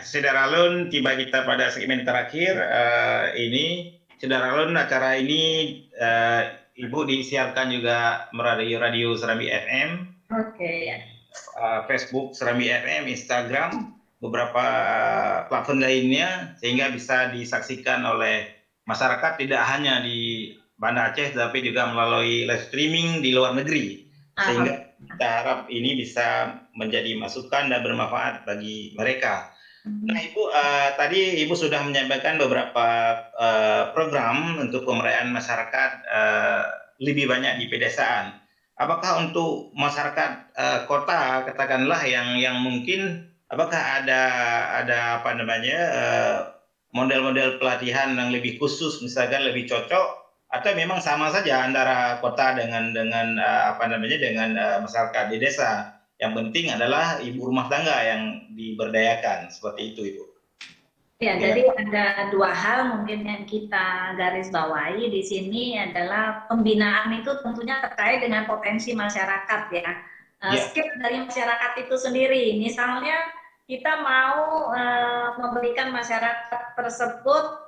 Saudara Alun, tiba kita pada segmen terakhir ini. Saudara Alun, acara ini Ibu disiarkan juga melalui radio Serambi FM, Facebook Serambi FM, Instagram, beberapa platform lainnya, sehingga bisa disaksikan oleh masyarakat tidak hanya di Banda Aceh, tapi juga melalui live streaming di luar negeri. Sehingga kita harap ini bisa menjadi masukan dan bermanfaat bagi mereka. Nah, Ibu, tadi Ibu sudah menyampaikan beberapa program untuk pemberdayaan masyarakat lebih banyak di pedesaan. Apakah untuk masyarakat kota, katakanlah yang mungkin, apakah ada apa namanya model-model pelatihan yang lebih khusus, misalkan lebih cocok, atau memang sama saja antara kota dengan apa namanya dengan masyarakat di desa? Yang penting adalah ibu rumah tangga yang diberdayakan, seperti itu, Ibu. Ya, jadi ada dua hal mungkin yang kita garis bawahi di sini adalah pembinaan itu tentunya terkait dengan potensi masyarakat ya. Skill dari masyarakat itu sendiri. Misalnya kita mau memberikan masyarakat tersebut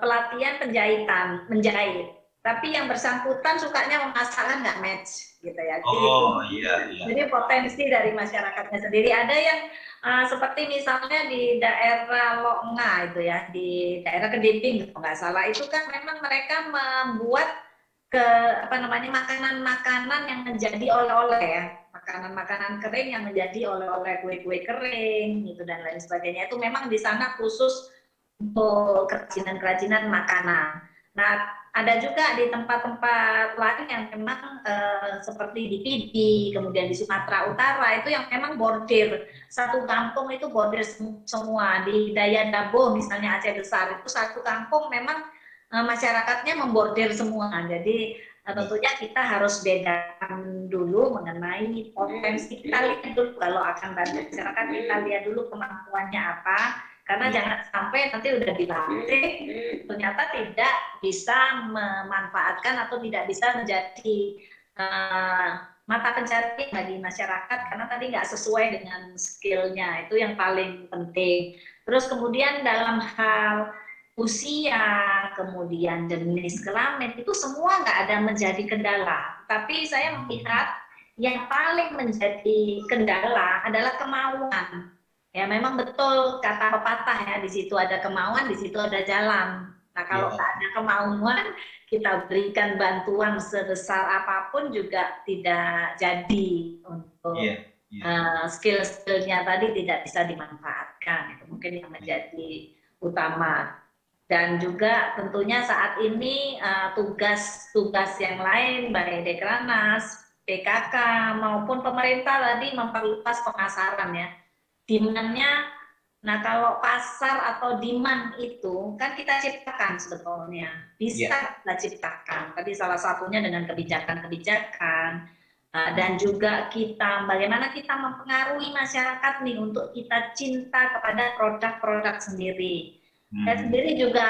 pelatihan penjahitan, menjahit. Tapi yang bersangkutan sukanya memasak nggak match, gitu ya. Jadi potensi dari masyarakatnya sendiri. Ada yang seperti misalnya di daerah Loknga itu ya, di daerah Kediping kalau nggak salah, itu kan memang mereka membuat makanan-makanan yang menjadi oleh-oleh ya, makanan-makanan kering yang menjadi oleh-oleh, kue-kue kering gitu dan lain sebagainya. Itu memang di sana khusus untuk kerajinan-kerajinan makanan. Nah, ada juga di tempat-tempat lain yang memang seperti di Pidi, kemudian di Sumatera Utara itu yang memang bordir, satu kampung itu bordir semua. Di Daya Dabo misalnya Aceh Besar itu satu kampung memang masyarakatnya membordir semua. Jadi tentunya kita harus bedakan dulu mengenai potensi, kita lihat dulu kalau akan bantu masyarakat, kita lihat dulu kemampuannya apa. Karena jangan sampai nanti udah dilatih ternyata tidak bisa memanfaatkan atau tidak bisa menjadi mata pencarian bagi masyarakat karena tadi nggak sesuai dengan skillnya, itu yang paling penting. Terus kemudian dalam hal usia, kemudian jenis kelamin, itu semua nggak ada menjadi kendala. Tapi saya melihat yang paling menjadi kendala adalah kemauan. Ya memang betul kata pepatah ya, di situ ada kemauan, di situ ada jalan. Nah kalau tak ada kemauan, kita berikan bantuan sebesar apapun juga tidak jadi untuk skill-skillnya tadi tidak bisa dimanfaatkan. Itu mungkin yang menjadi utama. Dan juga tentunya saat ini tugas-tugas yang lain, baik Dekrannas, PKK maupun pemerintah tadi memperluas pemasaran ya. Demand-nya, nah kalau pasar atau demand itu kan kita ciptakan sebetulnya, bisa kita ciptakan. Tadi salah satunya dengan kebijakan-kebijakan dan juga kita bagaimana kita mempengaruhi masyarakat nih untuk kita cinta kepada produk-produk sendiri. Saya sendiri juga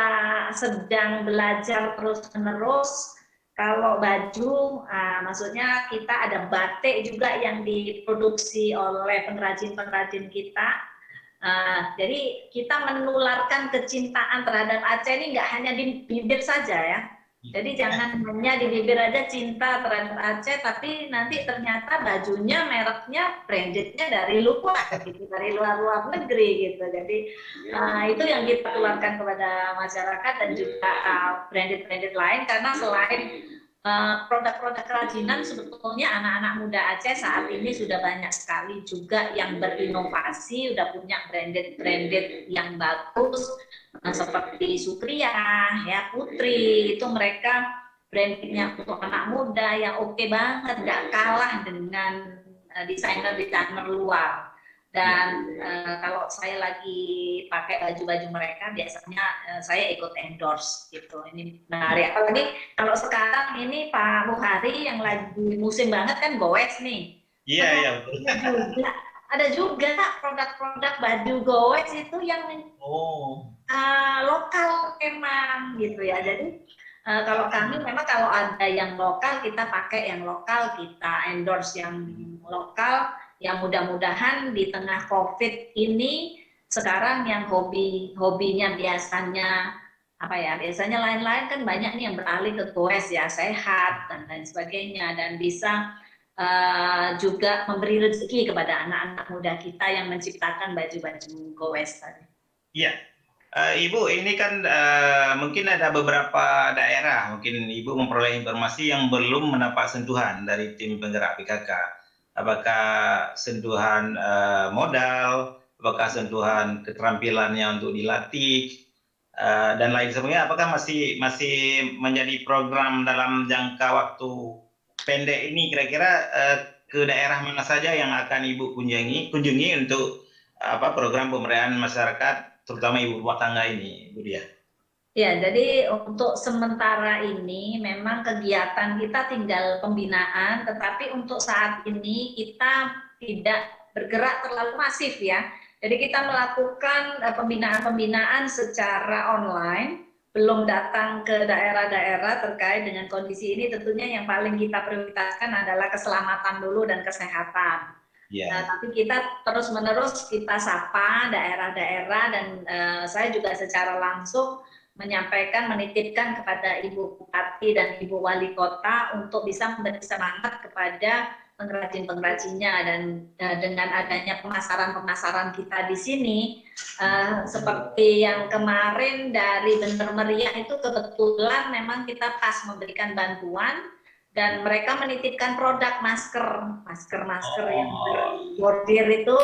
sedang belajar terus-menerus. Kalau baju, maksudnya kita ada batik juga yang diproduksi oleh pengrajin-pengrajin kita. Jadi kita menularkan kecintaan terhadap Aceh ini nggak hanya di bibir saja ya. Jadi jangan hanya di bibir aja cinta terhadap Aceh, tapi nanti ternyata bajunya, mereknya, brandednya dari luar, gitu, dari luar negeri gitu. Jadi itu yang kita keluarkan kepada masyarakat dan juga branded-branded lain, karena selain produk-produk kerajinan sebetulnya anak-anak muda Aceh saat ini sudah banyak sekali juga yang berinovasi, udah punya branded yang bagus seperti Sukria, ya Putri, itu mereka brandingnya untuk anak muda yang oke banget, nggak kalah dengan desainer-desainer luar. Dan kalau saya lagi pakai baju-baju mereka, biasanya saya ikut endorse gitu. Ini menarik. Apalagi kalau sekarang ini Pak Buhari yang lagi musim banget kan goes nih. Iya. Ada juga produk-produk baju goes itu yang lokal memang gitu ya. Jadi kalau kami memang kalau ada yang lokal kita pakai yang lokal, kita endorse yang lokal. Yang mudah-mudahan di tengah COVID ini sekarang yang hobinya biasanya apa ya, biasanya lain-lain kan banyak nih yang beralih ke goes ya, sehat dan lain sebagainya, dan bisa juga memberi rezeki kepada anak-anak muda kita yang menciptakan baju-baju goes tadi. Iya, Ibu, ini kan mungkin ada beberapa daerah, mungkin Ibu memperoleh informasi yang belum mendapat sentuhan dari tim penggerak PKK. Apakah sentuhan modal, apakah sentuhan keterampilannya untuk dilatih, dan lain sebagainya. Apakah masih menjadi program dalam jangka waktu pendek ini? Kira-kira ke daerah mana saja yang akan Ibu kunjungi untuk program pemberdayaan masyarakat, terutama ibu rumah tangga ini, Bu Dia? Ya, jadi untuk sementara ini memang kegiatan kita tinggal pembinaan, tetapi untuk saat ini kita tidak bergerak terlalu masif ya. Jadi kita melakukan pembinaan-pembinaan secara online, belum datang ke daerah-daerah terkait dengan kondisi ini. Tentunya yang paling kita prioritaskan adalah keselamatan dulu dan kesehatan. Yeah. Nah, tapi kita terus-menerus kita sapa daerah-daerah, dan saya juga secara langsung menyampaikan, menitipkan kepada Ibu Bupati dan Ibu Wali Kota untuk bisa memberi semangat kepada pengrajin-pengrajinnya, dan dengan adanya pemasaran-pemasaran kita di sini, seperti yang kemarin dari Bener Meriah itu kebetulan memang kita pas memberikan bantuan, dan mereka menitipkan produk masker yang bordir itu,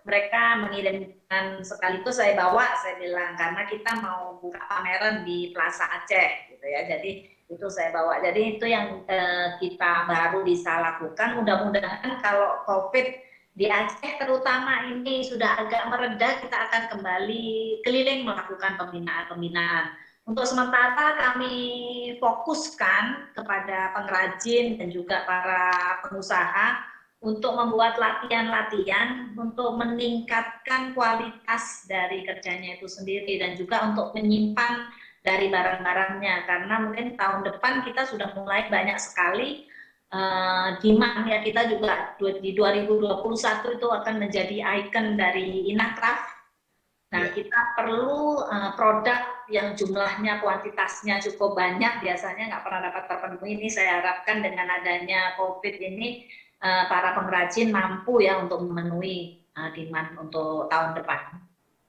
mereka mengirimkan sekaligus saya bawa, saya bilang karena kita mau buka pameran di Plaza Aceh gitu ya, jadi itu saya bawa. Jadi itu yang kita baru bisa lakukan. Mudah-mudahan kalau COVID di Aceh terutama ini sudah agak mereda, kita akan kembali keliling melakukan pembinaan. Untuk sementara kami fokuskan kepada pengrajin dan juga para pengusaha untuk membuat latihan-latihan untuk meningkatkan kualitas dari kerjanya itu sendiri, dan juga untuk menyimpan dari barang-barangnya, karena mungkin tahun depan kita sudah mulai banyak sekali demand ya. Kita juga di 2021 itu akan menjadi ikon dari Inacraft. Nah, kita perlu produk yang jumlahnya, kuantitasnya cukup banyak, biasanya nggak pernah dapat terpenuhi. Ini saya harapkan dengan adanya COVID ini, para pengrajin mampu ya untuk memenuhi demand untuk tahun depan.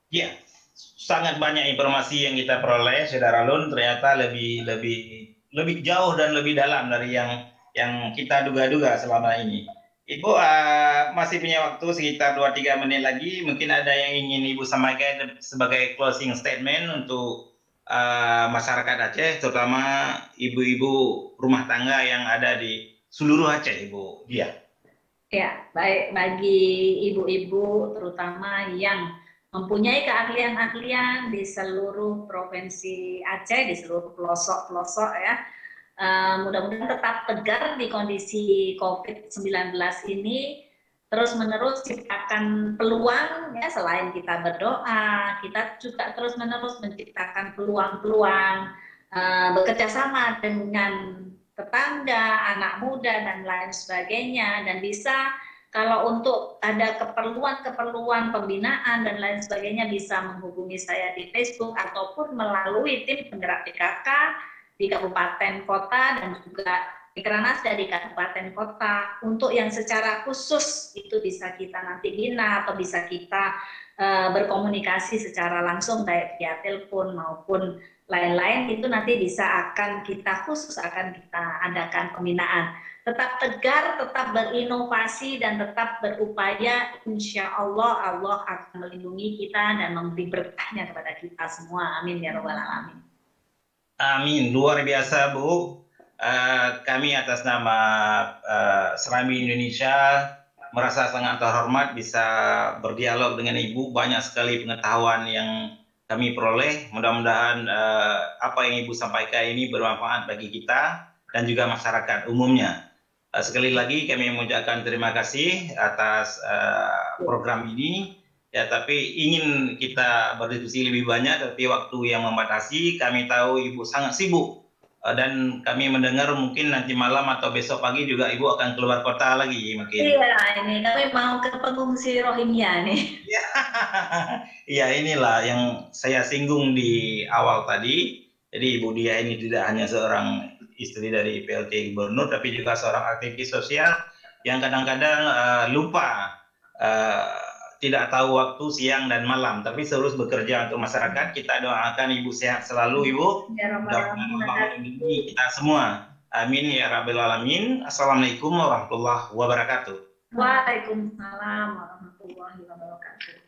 Ya, sangat banyak informasi yang kita peroleh, Saudara Lun, ternyata lebih jauh dan lebih dalam dari yang kita duga-duga selama ini. Ibu masih punya waktu sekitar 2-3 menit lagi. Mungkin ada yang ingin Ibu sampaikan sebagai closing statement untuk masyarakat Aceh, terutama ibu-ibu rumah tangga yang ada di seluruh Aceh, Ibu Dia. Ya, baik, bagi ibu-ibu terutama yang mempunyai keahlian-ahlian di seluruh provinsi Aceh, di seluruh pelosok-pelosok ya, mudah-mudahan tetap tegar di kondisi COVID-19 ini, terus-menerus ciptakan peluang ya. Selain kita berdoa, kita juga terus-menerus menciptakan peluang-peluang, bekerja sama dengan tetangga, anak muda dan lain sebagainya, dan bisa kalau untuk ada keperluan pembinaan dan lain sebagainya bisa menghubungi saya di Facebook ataupun melalui tim penggerak PKK di kabupaten kota dan juga Mikranarsda di kabupaten kota. Untuk yang secara khusus itu bisa kita nanti bina atau bisa kita berkomunikasi secara langsung baik via telepon maupun lain-lain, itu nanti akan kita adakan pembinaan. Tetap tegar, tetap berinovasi dan tetap berupaya, insya Allah Allah akan melindungi kita dan memberi berkahnya kepada kita semua. Amin ya rabbal alamin. Amin, luar biasa Bu. Kami atas nama Serambi Indonesia merasa sangat terhormat bisa berdialog dengan Ibu. Banyak sekali pengetahuan yang kami peroleh. Mudah-mudahan apa yang Ibu sampaikan ini bermanfaat bagi kita dan juga masyarakat umumnya. Sekali lagi kami mengucapkan terima kasih atas program ini. Ya, tapi ingin kita berdiskusi lebih banyak, tapi waktu yang membatasi. Kami tahu Ibu sangat sibuk Dan kami mendengar mungkin nanti malam atau besok pagi juga Ibu akan keluar kota lagi mungkin. Iya, ini kami mau ke pengungsi Rohingya nih. Iya, inilah yang saya singgung di awal tadi. Jadi Ibu Dia ini tidak hanya seorang istri dari PLT Gubernur, tapi juga seorang aktivis sosial yang kadang-kadang lupa, tidak tahu waktu siang dan malam, tapi terus bekerja untuk masyarakat. Kita doakan Ibu sehat selalu, Ibu. Ya, Mudah-mudahan Allah melindungi kita semua. Amin ya Rabbal Alamin. Assalamualaikum warahmatullahi wabarakatuh. Waalaikumsalam warahmatullahi wabarakatuh.